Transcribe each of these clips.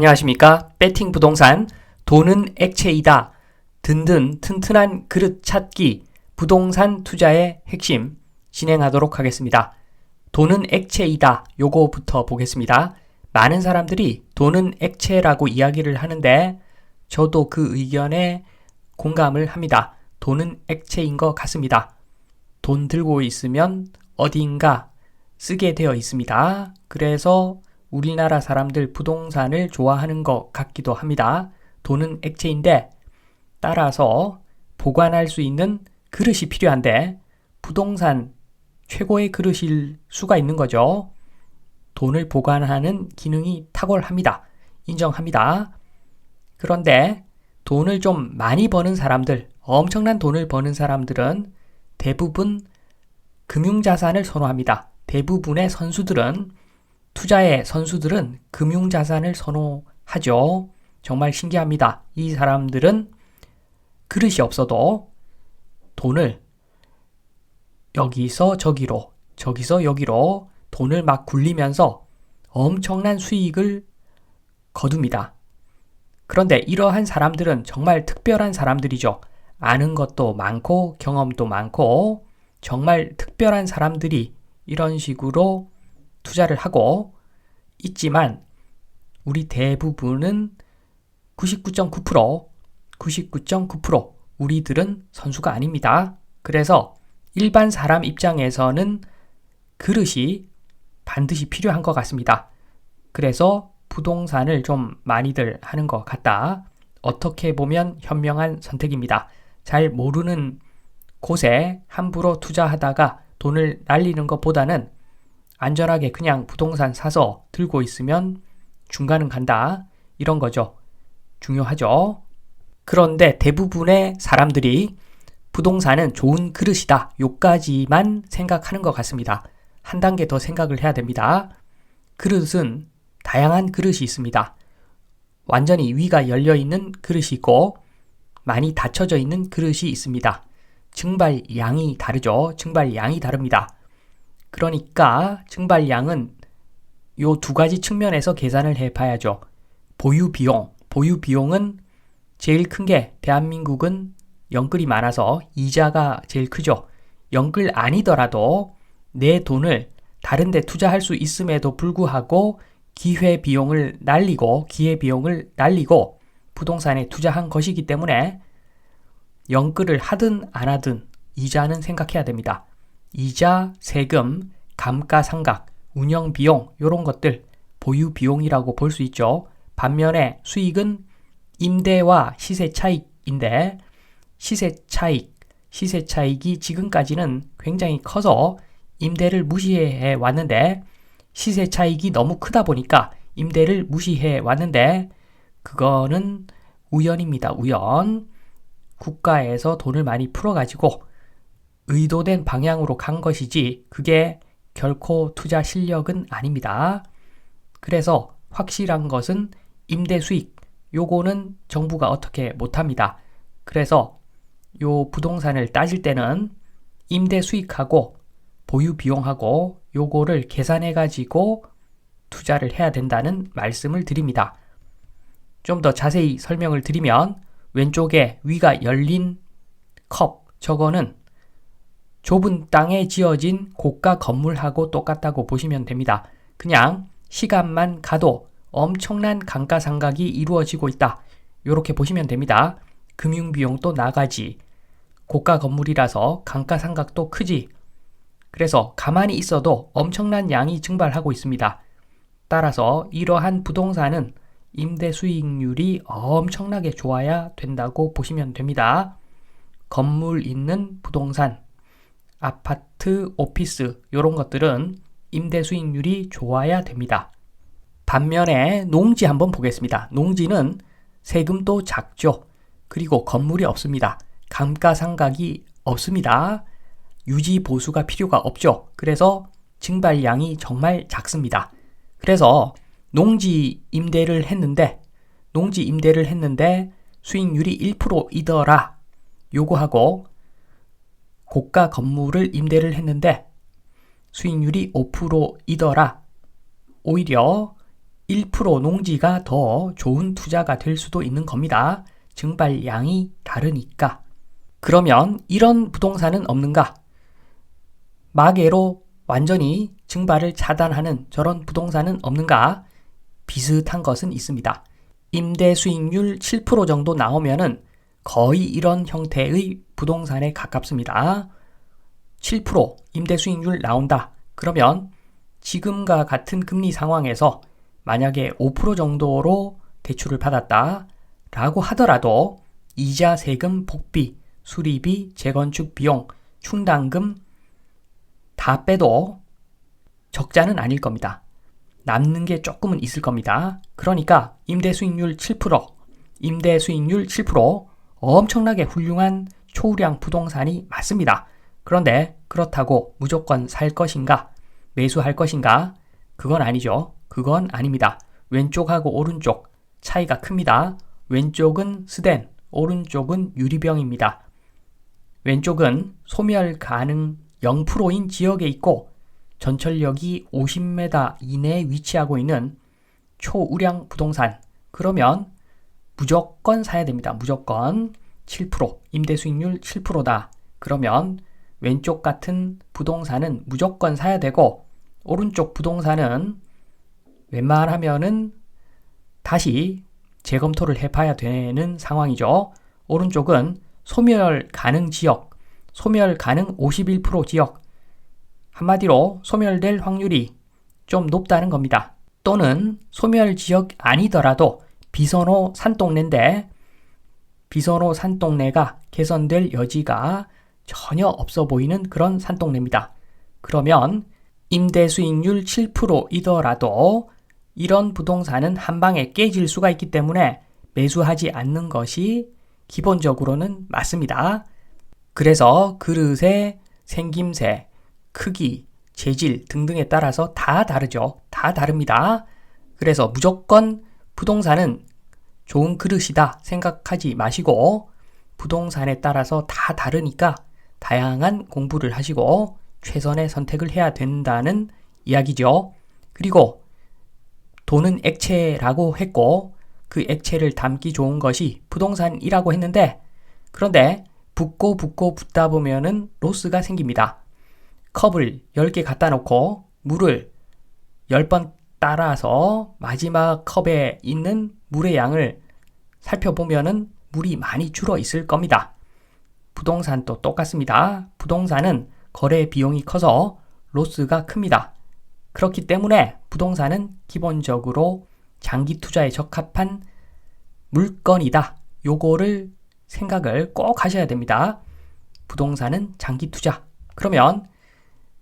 안녕하십니까? 배팅 부동산, 돈은 액체이다. 든든 튼튼한 그릇 찾기, 부동산 투자의 핵심 진행하도록 하겠습니다. 돈은 액체이다. 요거부터 보겠습니다. 많은 사람들이 돈은 액체라고 이야기를 하는데 저도 그 의견에 공감을 합니다. 돈은 액체인 것 같습니다. 돈 들고 있으면 어딘가 쓰게 되어 있습니다. 그래서 우리나라 사람들 부동산을 좋아하는 것 같기도 합니다. 돈은 액체인데 따라서 보관할 수 있는 그릇이 필요한데 부동산 최고의 그릇일 수가 있는 거죠. 돈을 보관하는 기능이 탁월합니다. 인정합니다. 그런데 돈을 좀 많이 버는 사람들, 엄청난 돈을 버는 사람들은 대부분 금융자산을 선호합니다. 대부분의 선수들은 투자의 선수들은 금융자산을 선호하죠. 정말 신기합니다. 이 사람들은 그릇이 없어도 돈을 여기서 저기로, 저기서 여기로 돈을 막 굴리면서 엄청난 수익을 거둡니다. 그런데 이러한 사람들은 정말 특별한 사람들이죠. 아는 것도 많고 경험도 많고 정말 특별한 사람들이 이런 식으로 투자를 하고 있지만 우리 대부분은 99.9% 우리들은 선수가 아닙니다. 그래서 일반 사람 입장에서는 그릇이 반드시 필요한 것 같습니다. 그래서 부동산을 좀 많이들 하는 것 같다. 어떻게 보면 현명한 선택입니다. 잘 모르는 곳에 함부로 투자하다가 돈을 날리는 것보다는 안전하게 그냥 부동산 사서 들고 있으면 중간은 간다. 이런 거죠. 중요하죠. 그런데 대부분의 사람들이 부동산은 좋은 그릇이다. 요까지만 생각하는 것 같습니다. 한 단계 더 생각을 해야 됩니다. 그릇은 다양한 그릇이 있습니다. 완전히 위가 열려있는 그릇이 있고 많이 닫혀져 있는 그릇이 있습니다. 증발량이 다르죠. 증발량이 다릅니다. 그러니까 증발량은 요 두 가지 측면에서 계산을 해봐야죠. 보유비용은 제일 큰 게 대한민국은 영끌이 많아서 이자가 제일 크죠. 영끌 아니더라도 내 돈을 다른 데 투자할 수 있음에도 불구하고 기회비용을 날리고 부동산에 투자한 것이기 때문에 영끌을 하든 안 하든 이자는 생각해야 됩니다. 이자, 세금, 감가상각, 운영비용 이런 것들 보유비용이라고 볼 수 있죠. 반면에 수익은 임대와 시세 차익인데 시세 차익이 지금까지는 굉장히 커서 임대를 무시해 왔는데 시세 차익이 너무 크다 보니까 임대를 무시해 왔는데 그거는 우연입니다. 우연. 국가에서 돈을 많이 풀어가지고 의도된 방향으로 간 것이지 그게 결코 투자 실력은 아닙니다. 그래서 확실한 것은 임대 수익, 요거는 정부가 어떻게 못합니다. 그래서 요 부동산을 따질 때는 임대 수익하고 보유 비용하고 요거를 계산해 가지고 투자를 해야 된다는 말씀을 드립니다. 좀 더 자세히 설명을 드리면 왼쪽에 위가 열린 컵, 저거는 좁은 땅에 지어진 고가 건물하고 똑같다고 보시면 됩니다. 그냥 시간만 가도 엄청난 감가상각이 이루어지고 있다. 이렇게 보시면 됩니다. 금융비용도 나가지. 고가 건물이라서 감가상각도 크지. 그래서 가만히 있어도 엄청난 양이 증발하고 있습니다. 따라서 이러한 부동산은 임대 수익률이 엄청나게 좋아야 된다고 보시면 됩니다. 건물 있는 부동산, 아파트, 오피스 이런 것들은 임대 수익률이 좋아야 됩니다. 반면에 농지 한번 보겠습니다. 농지는 세금도 작죠. 그리고 건물이 없습니다. 감가상각이 없습니다. 유지 보수가 필요가 없죠. 그래서 증발량이 정말 작습니다. 그래서 농지 임대를 했는데 수익률이 1%이더라. 요거하고 고가 건물을 임대를 했는데 수익률이 5%이더라. 오히려 1% 농지가 더 좋은 투자가 될 수도 있는 겁니다. 증발량이 다르니까. 그러면 이런 부동산은 없는가? 마개로 완전히 증발을 차단하는 저런 부동산은 없는가? 비슷한 것은 있습니다. 임대 수익률 7% 정도 나오면은 거의 이런 형태의 부동산에 가깝습니다. 7% 임대 수익률 나온다. 그러면 지금과 같은 금리 상황에서 만약에 5% 정도로 대출을 받았다 라고 하더라도 이자, 세금, 복비, 수리비, 재건축 비용, 충당금 다 빼도 적자는 아닐 겁니다. 남는 게 조금은 있을 겁니다. 그러니까 임대 수익률 7% 엄청나게 훌륭한 초우량 부동산이 맞습니다. 그런데 그렇다고 무조건 살 것인가? 매수할 것인가? 그건 아니죠. 그건 아닙니다. 왼쪽하고 오른쪽 차이가 큽니다. 왼쪽은 스덴, 오른쪽은 유리병입니다. 왼쪽은 소멸 가능 0%인 지역에 있고 전철역이 50m 이내에 위치하고 있는 초우량 부동산. 그러면 무조건 사야 됩니다. 무조건 7%, 임대 수익률 7%다. 그러면 왼쪽 같은 부동산은 무조건 사야 되고 오른쪽 부동산은 웬만하면은 다시 재검토를 해봐야 되는 상황이죠. 오른쪽은 소멸 가능 지역, 소멸 가능 51% 지역. 한마디로 소멸될 확률이 좀 높다는 겁니다. 또는 소멸 지역 아니더라도 비선호 산동네인데 비선호 산동네가 개선될 여지가 전혀 없어 보이는 그런 산동네입니다. 그러면 임대 수익률 7%이더라도 이런 부동산은 한 방에 깨질 수가 있기 때문에 매수하지 않는 것이 기본적으로는 맞습니다. 그래서 그릇의 생김새, 크기, 재질 등등에 따라서 다 다르죠. 다 다릅니다. 그래서 무조건 부동산은 좋은 그릇이다 생각하지 마시고 부동산에 따라서 다 다르니까 다양한 공부를 하시고 최선의 선택을 해야 된다는 이야기죠. 그리고 돈은 액체라고 했고 그 액체를 담기 좋은 것이 부동산이라고 했는데 그런데 붓고 붓다 보면은 로스가 생깁니다. 컵을 10개 갖다 놓고 물을 10번 따라서 마지막 컵에 있는 물의 양을 살펴보면은 물이 많이 줄어 있을 겁니다. 부동산도 똑같습니다. 부동산은 거래 비용이 커서 로스가 큽니다. 그렇기 때문에 부동산은 기본적으로 장기 투자에 적합한 물건이다. 요거를 생각을 꼭 하셔야 됩니다. 부동산은 장기 투자. 그러면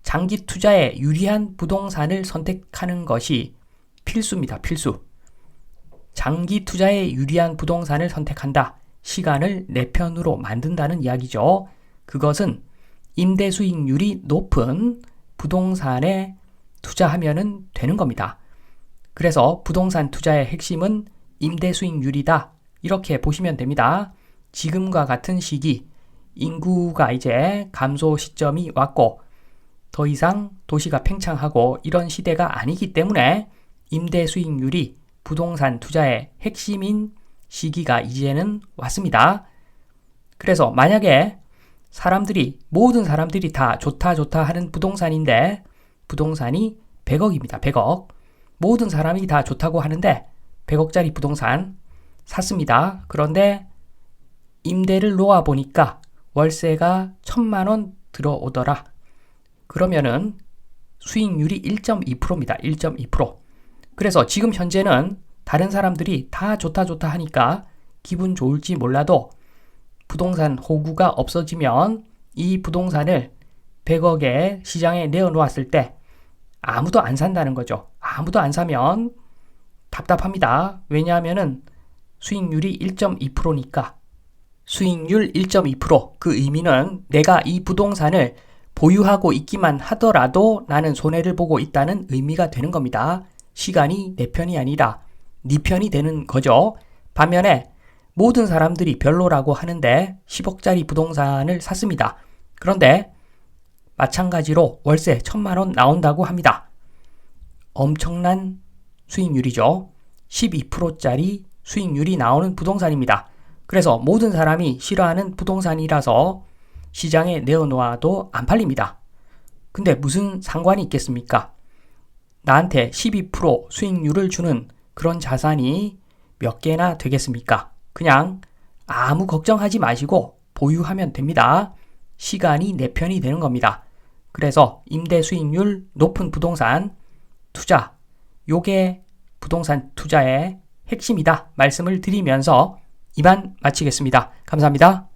장기 투자에 유리한 부동산을 선택하는 것이 필수입니다. 필수. 장기 투자에 유리한 부동산을 선택한다. 시간을 내 편으로 만든다는 이야기죠. 그것은 임대 수익률이 높은 부동산에 투자하면 되는 겁니다. 그래서 부동산 투자의 핵심은 임대 수익률이다. 이렇게 보시면 됩니다. 지금과 같은 시기, 인구가 이제 감소 시점이 왔고 더 이상 도시가 팽창하고 이런 시대가 아니기 때문에 임대 수익률이 부동산 투자의 핵심인 시기가 이제는 왔습니다. 그래서 만약에 모든 사람들이 다 좋다 하는 부동산인데 부동산이 100억입니다. 100억. 모든 사람이 다 좋다고 하는데 100억짜리 부동산 샀습니다. 그런데 임대를 놓아보니까 월세가 1,000만 원 들어오더라. 그러면은 수익률이 1.2%입니다. 1.2%. 그래서 지금 현재는 다른 사람들이 다 좋다 하니까 기분 좋을지 몰라도 부동산 호구가 없어지면 이 부동산을 100억에 시장에 내어놓았을 때 아무도 안 산다는 거죠. 아무도 안 사면 답답합니다. 왜냐하면은 수익률이 1.2%니까. 수익률 1.2%. 그 의미는 내가 이 부동산을 보유하고 있기만 하더라도 나는 손해를 보고 있다는 의미가 되는 겁니다. 시간이 내 편이 아니라 네 편이 되는 거죠. 반면에 모든 사람들이 별로라고 하는데 10억짜리 부동산을 샀습니다. 그런데 마찬가지로 월세 1,000만 원 나온다고 합니다. 엄청난 수익률이죠. 12%짜리 수익률이 나오는 부동산입니다. 그래서 모든 사람이 싫어하는 부동산이라서 시장에 내어놓아도 안 팔립니다. 근데 무슨 상관이 있겠습니까? 나한테 12% 수익률을 주는 그런 자산이 몇 개나 되겠습니까? 그냥 아무 걱정하지 마시고 보유하면 됩니다. 시간이 내 편이 되는 겁니다. 그래서 임대 수익률 높은 부동산 투자, 요게 부동산 투자의 핵심이다 말씀을 드리면서 이만 마치겠습니다. 감사합니다.